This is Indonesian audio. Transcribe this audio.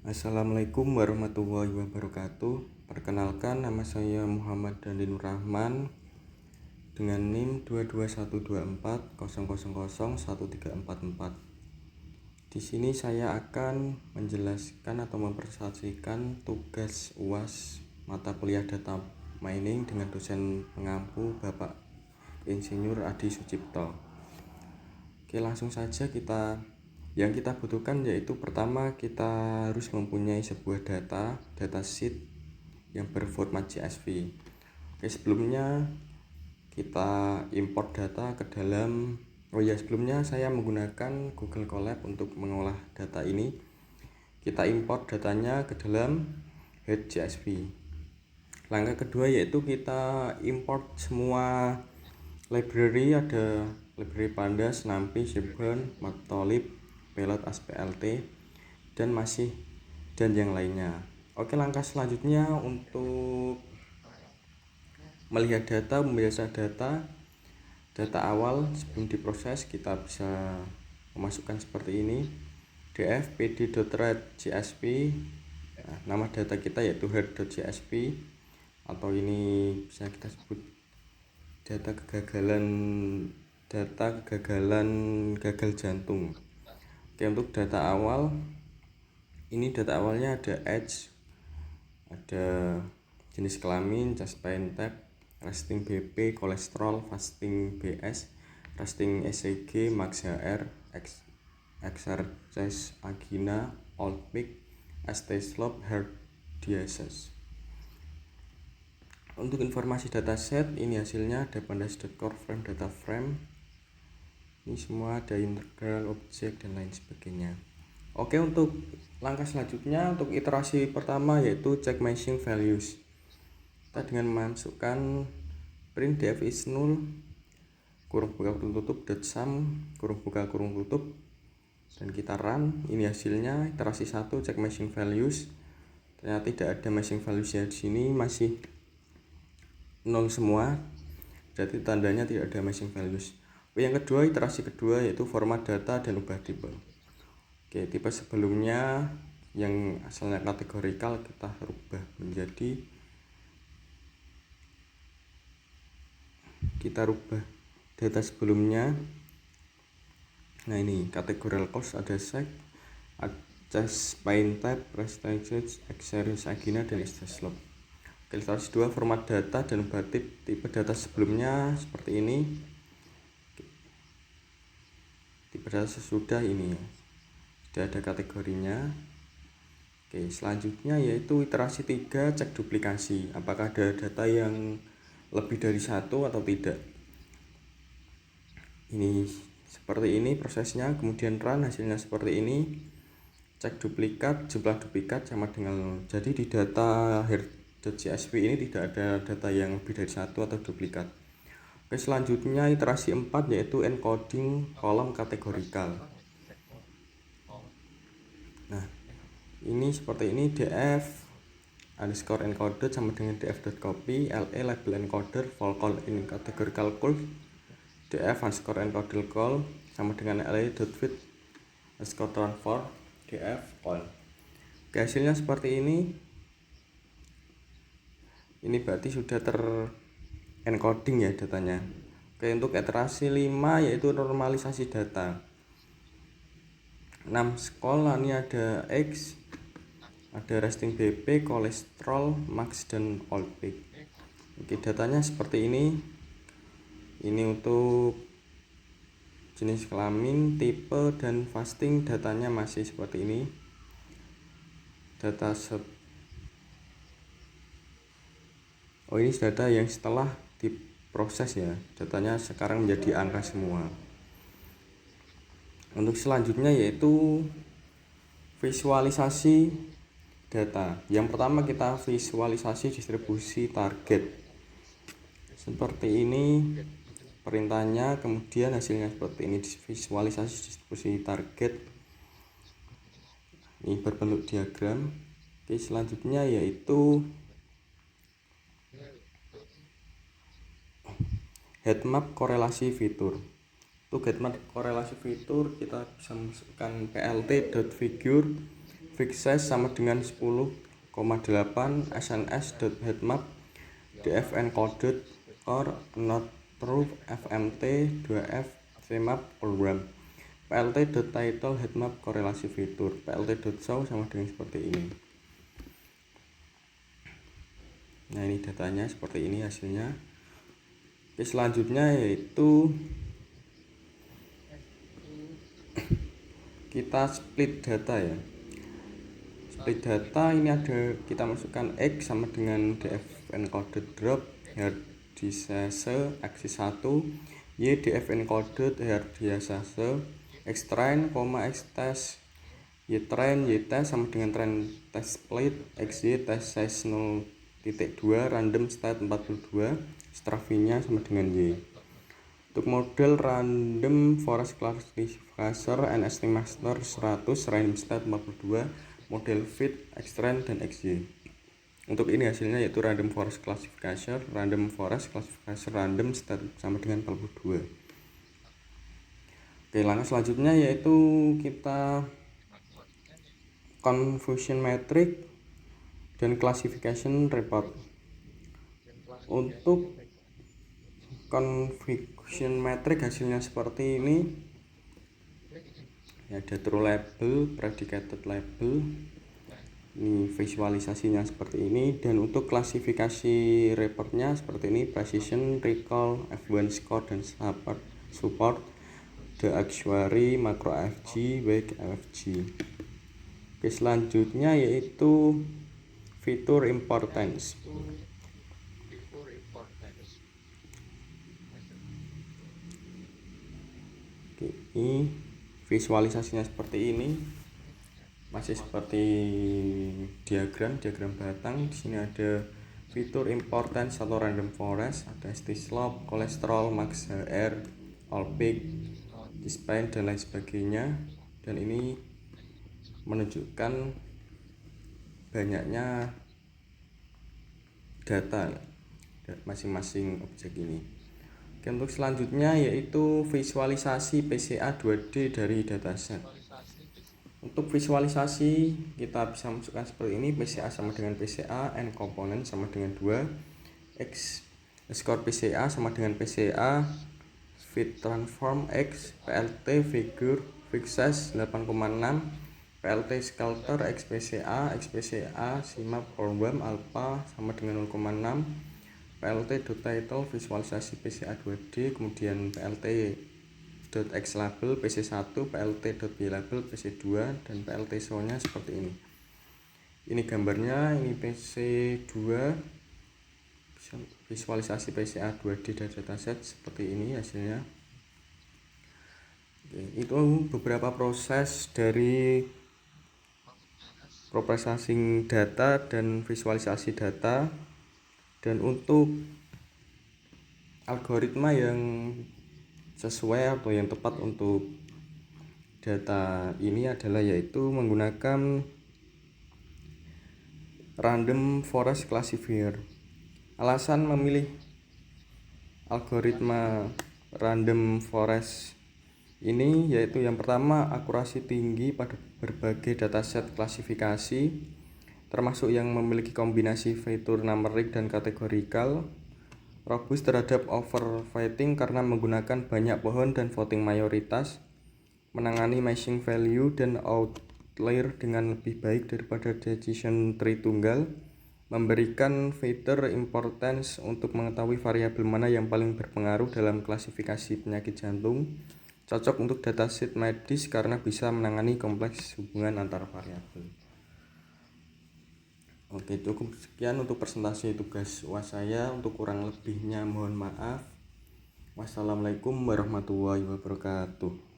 Assalamualaikum warahmatullahi wabarakatuh. Perkenalkan, nama saya Muhammad Dandi Nur Rahman dengan NIM 22124000134. Di sini saya akan menjelaskan atau mempresentasikan tugas UAS mata kuliah data mining dengan dosen pengampu Bapak Insinyur Adi Sucipto. Oke, langsung saja yang kita butuhkan yaitu pertama kita harus mempunyai sebuah datasheet yang berformat CSV. Oke, sebelumnya kita import data ke dalam sebelumnya saya menggunakan Google Colab untuk mengolah data ini. Kita import datanya ke dalam head CSV. Langkah kedua yaitu kita import semua library, ada library Pandas, NumPy, Seaborn, Matplotlib, Pilot, ASP.LT, dan yang lainnya. Oke, langkah selanjutnya untuk melihat data, membaca data awal sebelum diproses, kita bisa memasukkan seperti ini: df pd.read.csv. Nama data kita yaitu head.csv, atau ini bisa kita sebut data gagal jantung. Oke, untuk data awal ini, data awalnya ada age, ada jenis kelamin, chest pain tab, resting BP, kolesterol, fasting BS, resting ECG, max HR, exercise angina, old peak, ST slope, heart disease. Untuk informasi dataset, ini hasilnya ada pandas.core frame, data frame. Ini semua ada integral, objek, dan lain sebagainya. Oke, untuk langkah selanjutnya, untuk iterasi pertama yaitu check matching values. Kita dengan memasukkan print df is null, kurung buka kurung tutup, .sum, kurung buka kurung tutup, dan kita run. Ini hasilnya iterasi 1 check matching values. Ternyata tidak ada matching values di sini, masih 0 semua, berarti tandanya tidak ada matching values. Yang kedua, iterasi kedua yaitu format data dan ubah tipe. Oke, tipe sebelumnya yang asalnya kategorikal kita rubah menjadi, kita rubah data sebelumnya. Nah, ini categorical cost, ada sec, chest pain tab, restage, exercise angina, dan ST slope. Oke, iterasi 2 format data dan ubah tipe data sebelumnya seperti ini. Tipe data sesudah ini sudah ada kategorinya. Oke, selanjutnya yaitu iterasi 3 cek duplikasi, apakah ada data yang lebih dari satu atau tidak. Ini seperti ini prosesnya, kemudian run, hasilnya seperti ini. Cek duplikat, jumlah duplikat sama dengan 0. Jadi di data head.csv ini tidak ada data yang lebih dari satu atau duplikat. Oke, selanjutnya iterasi 4 yaitu encoding kolom kategorikal. Nah, ini seperti ini: df underscore encoded sama dengan df.copy, le label encoder, vol call in categorical call, df underscore encoded call sama dengan le.fit underscore transfer, df call. Oke, hasilnya seperti ini. Ini berarti sudah encoding ya datanya. Oke, untuk iterasi 5 yaitu normalisasi data. 6 sekolah, ini ada X, ada resting BP, kolesterol, max, dan old peak. Oke, datanya seperti ini. Ini untuk jenis kelamin, tipe, dan fasting, datanya masih seperti ini. Ini data yang setelah diproses ya, datanya sekarang menjadi angka semua. Untuk selanjutnya yaitu visualisasi data. Yang pertama kita visualisasi distribusi target. Seperti ini perintahnya, kemudian hasilnya seperti ini, visualisasi distribusi target. Ini berbentuk diagram. Oke, selanjutnya yaitu headmap korelasi fitur. Untuk headmap korelasi fitur kita bisa masukkan plt.figure fix size sama dengan 10,8 sns.headmap df encoded or not true fmt 2f cmap program plt.title headmap korelasi fitur plt.show sama dengan seperti ini. Nah, ini datanya seperti ini hasilnya. Oke, selanjutnya yaitu kita split data ya. Split data ini ada, kita masukkan X sama dengan df encoded drop herdisase aksis 1, Y df encoded herdisase X train, X test, Y train, Y test sama dengan train test split, XY test size 0.2 random state 42 Stravinya sama dengan Y. Untuk model random forest classifier and estimator 100 random state 42 model fit X-train dan XY. Untuk ini hasilnya yaitu random forest classifier random state sama dengan 42. Oke, langkah selanjutnya yaitu kita confusion metric dan classification report. Untuk confusion metric hasilnya seperti ini ya, ada true label, predicated label, ini visualisasinya seperti ini. Dan untuk klasifikasi reportnya seperti ini: precision, recall, F1 score dan support, the actuary, macro AFG, weak AFG. Oke, selanjutnya yaitu fitur importance. Oke, ini visualisasinya seperti ini, masih seperti diagram batang. Di sini ada fitur importance atau random forest, ada ST slope, kolesterol, max HR, all peak, display dan lain sebagainya. Dan ini menunjukkan banyaknya data masing-masing objek ini. Oke, untuk selanjutnya yaitu visualisasi PCA 2D dari dataset. Untuk visualisasi kita bisa masukkan seperti ini: PCA sama dengan PCA, N komponen sama dengan 2, X skor PCA sama dengan PCA, fit transform X, PLT figure fix size 8,6, PLT scatter XPCA, CMAP program alpha sama dengan 0,6, plt.title visualisasi PCA 2D, kemudian plt.x label PC1, plt.y label PC2, dan plt show-nya seperti ini. Ini gambarnya, ini PC2, visualisasi PCA 2D dari dataset seperti ini hasilnya. Oke, itu beberapa proses dari processing data dan visualisasi data. Dan untuk algoritma yang sesuai atau yang tepat untuk data ini adalah yaitu menggunakan random forest classifier. Alasan memilih algoritma random forest ini yaitu yang pertama, akurasi tinggi pada berbagai dataset klasifikasi, termasuk yang memiliki kombinasi fitur numeric dan kategorikal, robust terhadap overfitting karena menggunakan banyak pohon dan voting mayoritas, menangani matching value dan outlier dengan lebih baik daripada decision tree tunggal, memberikan fitur importance untuk mengetahui variabel mana yang paling berpengaruh dalam klasifikasi penyakit jantung, cocok untuk dataset medis karena bisa menangani kompleks hubungan antar variabel. Oke, cukup sekian untuk presentasi tugas UAS saya. Untuk kurang lebihnya mohon maaf. Wassalamualaikum warahmatullahi wabarakatuh.